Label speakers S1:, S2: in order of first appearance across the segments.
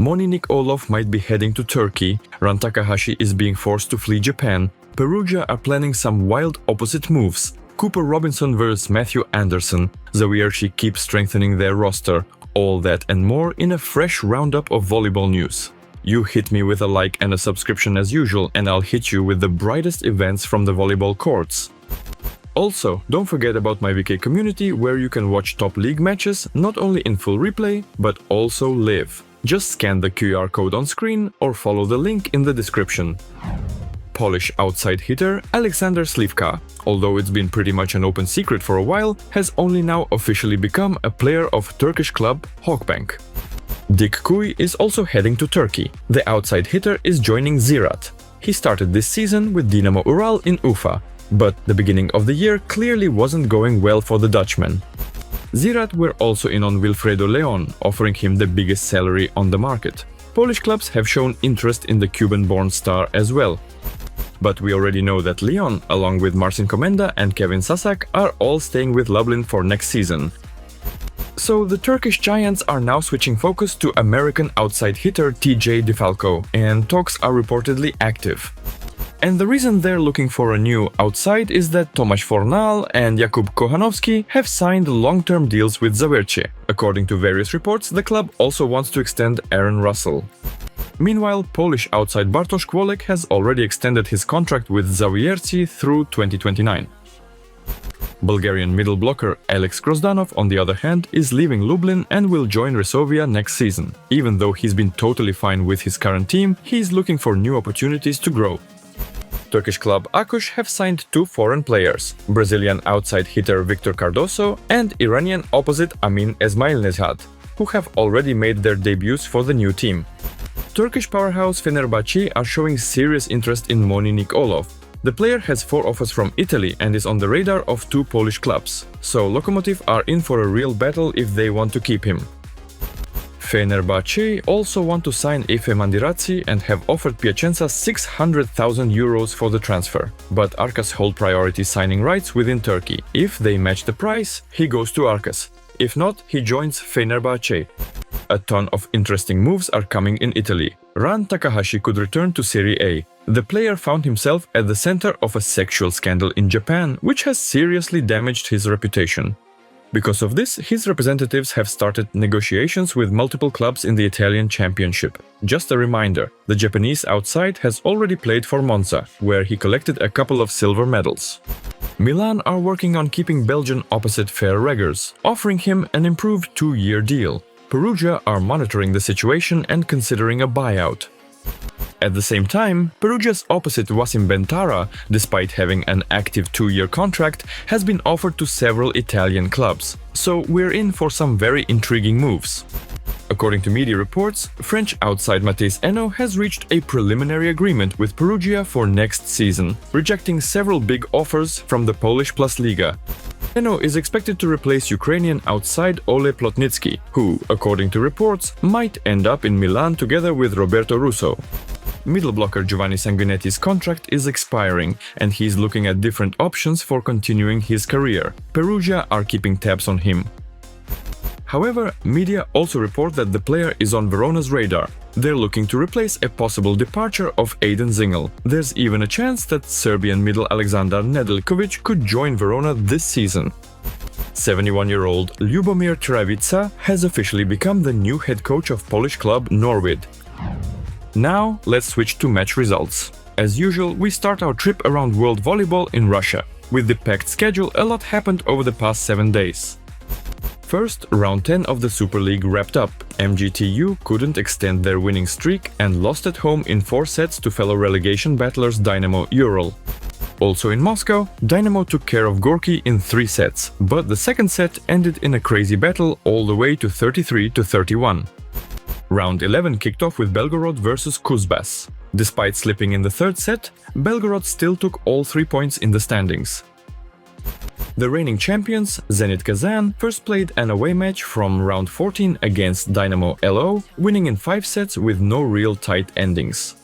S1: Moni Nikolov might be heading to Turkey, Takahashi is being forced to flee Japan, Perugia are planning some wild opposite moves, Cooper Robinson vs Matthew Anderson, Zawiercie keeps strengthening their roster, all that and more in a fresh roundup of volleyball news. You hit me with a like and a subscription as usual, and I'll hit you with the brightest events from the volleyball courts. Also, don't forget about my VK community, where you can watch top league matches not only in full replay, but also live. Just scan the QR code on screen or follow the link in the description. Polish outside hitter Aleksander Slivka, although it's been pretty much an open secret for a while, has only now officially become a player of Turkish club Halkbank. Dick Kuy is also heading to Turkey. The outside hitter is joining Ziraat. He started this season with Dinamo Ural in Ufa, but the beginning of the year clearly wasn't going well for the Dutchman. Ziraat were also in on Wilfredo León, offering him the biggest salary on the market. Polish clubs have shown interest in the Cuban-born star as well. But we already know that León, along with Marcin Komenda and Kevin Sasak, are all staying with Lublin for next season. So the Turkish Giants are now switching focus to American outside hitter TJ DeFalco, and talks are reportedly active. And the reason they're looking for a new outside is that Tomasz Fornal and Jakub Kochanowski have signed long-term deals with Zawiercie. According to various reports, the club also wants to extend Aaron Russell. Meanwhile, Polish outside Bartosz Kwolek has already extended his contract with Zawiercie through 2029. Bulgarian middle blocker Alex Grozdanov, on the other hand, is leaving Lublin and will join Resovia next season. Even though he's been totally fine with his current team, he's looking for new opportunities to grow. Turkish club Akush have signed two foreign players, Brazilian outside hitter Victor Cardoso and Iranian opposite Amin Esmailnezhad, who have already made their debuts for the new team. Turkish powerhouse Fenerbahce are showing serious interest in Moni Nikolov. The player has 4 offers from Italy and is on the radar of 2 Polish clubs, so Lokomotiv are in for a real battle if they want to keep him. Fenerbahce also want to sign Efe Mandirazzi and have offered Piacenza 600,000 euros for the transfer, but Arkas hold priority signing rights within Turkey. If they match the price, he goes to Arkas. If not, he joins Fenerbahce. A ton of interesting moves are coming in Italy. Takahashi could return to Serie A. The player found himself at the center of a sexual scandal in Japan, which has seriously damaged his reputation. Because of this, his representatives have started negotiations with multiple clubs in the Italian Championship. Just a reminder, the Japanese outside has already played for Monza, where he collected a couple of silver medals. Milan are working on keeping Belgian opposite Fer Reggers, offering him an improved 2-year deal. Perugia are monitoring the situation and considering a buyout. At the same time, Perugia's opposite Wasim Bentara, despite having an active 2-year contract, has been offered to several Italian clubs. So we're in for some very intriguing moves. According to media reports, French outside Matthijs Eno has reached a preliminary agreement with Perugia for next season, rejecting several big offers from the Polish Plus Liga. Eno is expected to replace Ukrainian outside Ole Plotnitsky, who, according to reports, might end up in Milan together with Roberto Russo. Middle blocker Giovanni Sanguinetti's contract is expiring, and he's looking at different options for continuing his career. Perugia are keeping tabs on him. However, media also report that the player is on Verona's radar. They're looking to replace a possible departure of Aiden Zingel. There's even a chance that Serbian middle Aleksandar Nedeljkovic could join Verona this season. 71-year-old Ljubomir Travica has officially become the new head coach of Polish club Norwid. Now, let's switch to match results. As usual, we start our trip around world volleyball in Russia. With the packed schedule, a lot happened over the past 7 days. First, round 10 of the Super League wrapped up. MGTU couldn't extend their winning streak and lost at home in 4 sets to fellow relegation battlers Dynamo Ural. Also in Moscow, Dynamo took care of Gorky in 3 sets, but the second set ended in a crazy battle all the way to 33-31. Round 11 kicked off with Belgorod vs Kuzbas. Despite slipping in the third set, Belgorod still took all 3 points in the standings. The reigning champions, Zenit Kazan, first played an away match from round 14 against Dynamo LO, winning in 5 sets with no real tight endings.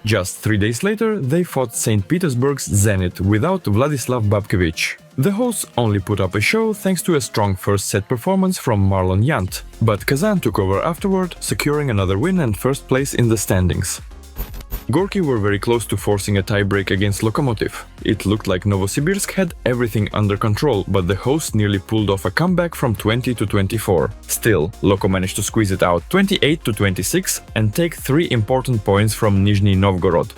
S1: Just 3 days later, they fought St. Petersburg's Zenit without Vladislav Babkevich. The hosts only put up a show thanks to a strong first set performance from Marlon Yant, but Kazan took over afterward, securing another win and first place in the standings. Gorky were very close to forcing a tiebreak against Lokomotiv. It looked like Novosibirsk had everything under control, but the hosts nearly pulled off a comeback from 20 to 24. Still, Loko managed to squeeze it out 28 to 26 and take 3 important points from Nizhny Novgorod.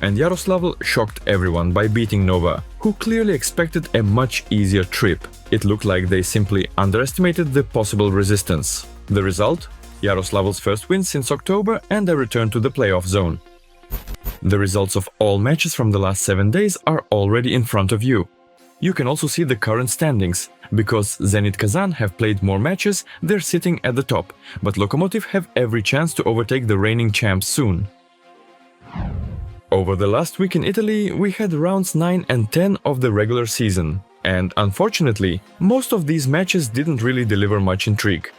S1: And Yaroslavl shocked everyone by beating Nova, who clearly expected a much easier trip. It looked like they simply underestimated the possible resistance. The result? Yaroslavl's first win since October and a return to the playoff zone. The results of all matches from the last 7 days are already in front of you. You can also see the current standings. Because Zenit Kazan have played more matches, they're sitting at the top, but Lokomotiv have every chance to overtake the reigning champs soon. Over the last week in Italy, we had rounds 9 and 10 of the regular season. And unfortunately, most of these matches didn't really deliver much intrigue.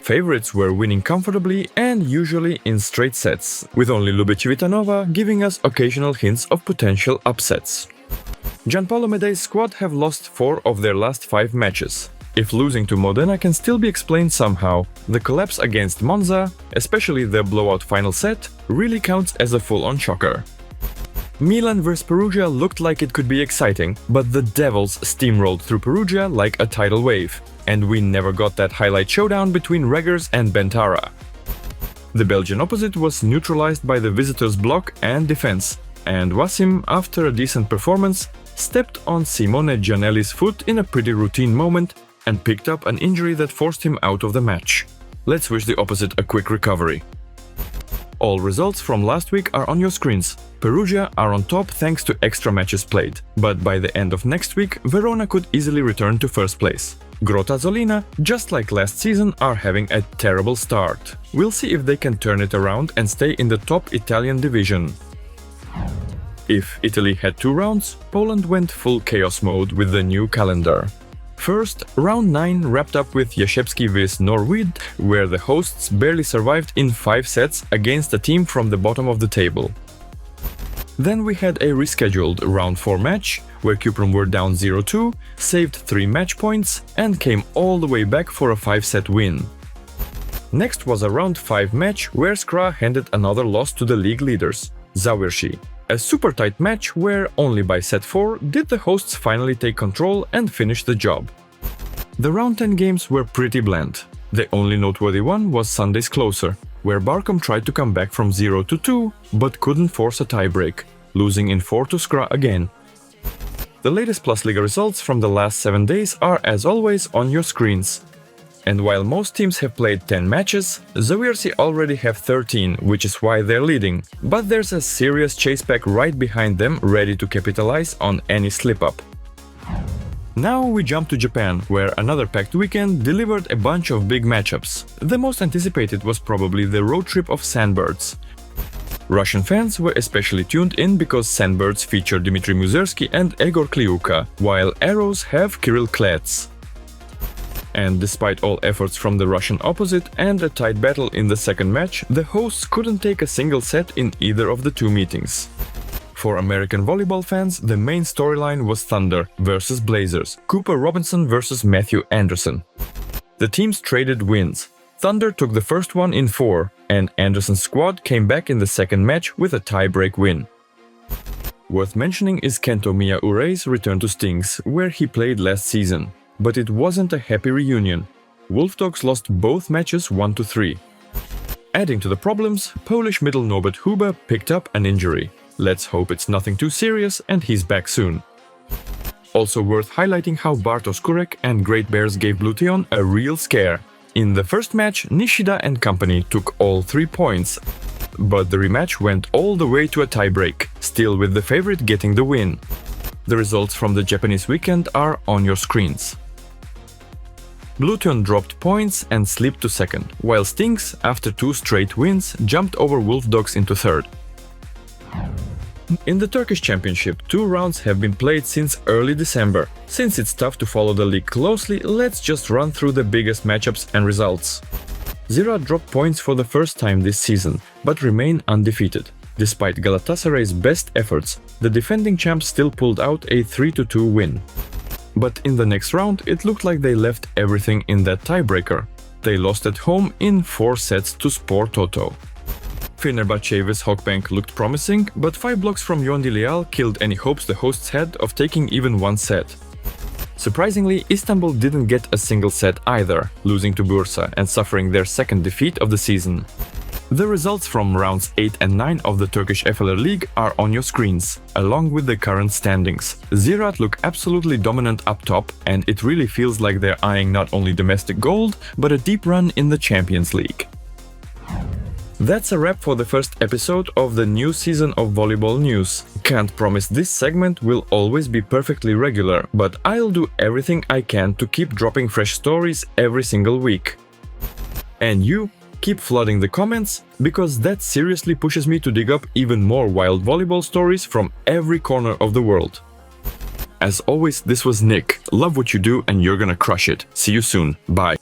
S1: Favorites were winning comfortably and usually in straight sets, with only Lubecivitanova giving us occasional hints of potential upsets. Gianpaolo Medei's squad have lost 4 of their last 5 matches. If losing to Modena can still be explained somehow, the collapse against Monza, especially the blowout final set, really counts as a full-on shocker. Milan vs Perugia looked like it could be exciting, but the Devils steamrolled through Perugia like a tidal wave, and we never got that highlight showdown between Reggers and Bentara. The Belgian opposite was neutralized by the visitors' block and defense, and Wasim, after a decent performance, stepped on Simone Gianelli's foot in a pretty routine moment and picked up an injury that forced him out of the match. Let's wish the opposite a quick recovery. All results from last week are on your screens. Perugia are on top thanks to extra matches played, but by the end of next week, Verona could easily return to first place. Grota Zolina, just like last season, are having a terrible start. We'll see if they can turn it around and stay in the top Italian division. If Italy had 2 rounds, Poland went full chaos mode with the new calendar. First, round 9 wrapped up with Jaszewski vs Norwid, where the hosts barely survived in 5 sets against a team from the bottom of the table. Then we had a rescheduled round 4 match, where Cuprum were down 0-2, saved 3 match points, and came all the way back for a 5-set win. Next was a round 5 match, where Skra handed another loss to the league leaders, Zawirsky. A super tight match where only by set 4 did the hosts finally take control and finish the job. The round 10 games were pretty bland. The only noteworthy one was Sunday's closer, where Barcom tried to come back from 0-2 but couldn't force a tiebreak, losing in 4 to Skra again. The latest Plus Liga results from the last 7 days are as always on your screens. And while most teams have played 10 matches, Zawirsky already have 13, which is why they're leading. But there's a serious chase pack right behind them, ready to capitalize on any slip-up. Now we jump to Japan, where another packed weekend delivered a bunch of big matchups. The most anticipated was probably the road trip of Sandbirds. Russian fans were especially tuned in because Sandbirds feature Dmitry Muzersky and Egor Kliuka, while Arrows have Kirill Klets. And despite all efforts from the Russian opposite and a tight battle in the second match, the hosts couldn't take a single set in either of the 2 meetings. For American volleyball fans, the main storyline was Thunder versus Blazers, Cooper Robinson versus Matthew Anderson. The teams traded wins. Thunder took the first one in 4, and Anderson's squad came back in the second match with a tie-break win. Worth mentioning is Kento Miya-Urey's return to Stings, where he played last season. But it wasn't a happy reunion. Wolf Dogs lost both matches 1-3. Adding to the problems, Polish middle Norbert Huber picked up an injury. Let's hope it's nothing too serious and he's back soon. Also worth highlighting how Bartosz Kurek and Great Bears gave Blution a real scare. In the first match, Nishida and company took all 3 points, but the rematch went all the way to a tiebreak, still with the favorite getting the win. The results from the Japanese weekend are on your screens. Blution dropped points and slipped to second, while Stings, after 2 straight wins, jumped over Wolf Dogs into third. In the Turkish Championship, 2 rounds have been played since early December. Since it's tough to follow the league closely, let's just run through the biggest matchups and results. Zira dropped points for the first time this season, but remain undefeated. Despite Galatasaray's best efforts, the defending champs still pulled out a 3-2 win. But in the next round, it looked like they left everything in that tiebreaker. They lost at home in 4 sets to Spor Toto. Fenerbahçe's Halkbank looked promising, but 5 blocks from Yondi Leal killed any hopes the hosts had of taking even one set. Surprisingly, Istanbul didn't get a single set either, losing to Bursa and suffering their second defeat of the season. The results from rounds 8 and 9 of the Turkish FIVB are on your screens, along with the current standings. Ziraat look absolutely dominant up top, and it really feels like they're eyeing not only domestic gold, but a deep run in the Champions League. That's a wrap for the first episode of the new season of Volleyball News. Can't promise this segment will always be perfectly regular, but I'll do everything I can to keep dropping fresh stories every single week. And you, keep flooding the comments, because that seriously pushes me to dig up even more wild volleyball stories from every corner of the world. As always, this was Nick. Love what you do and you're gonna crush it. See you soon. Bye.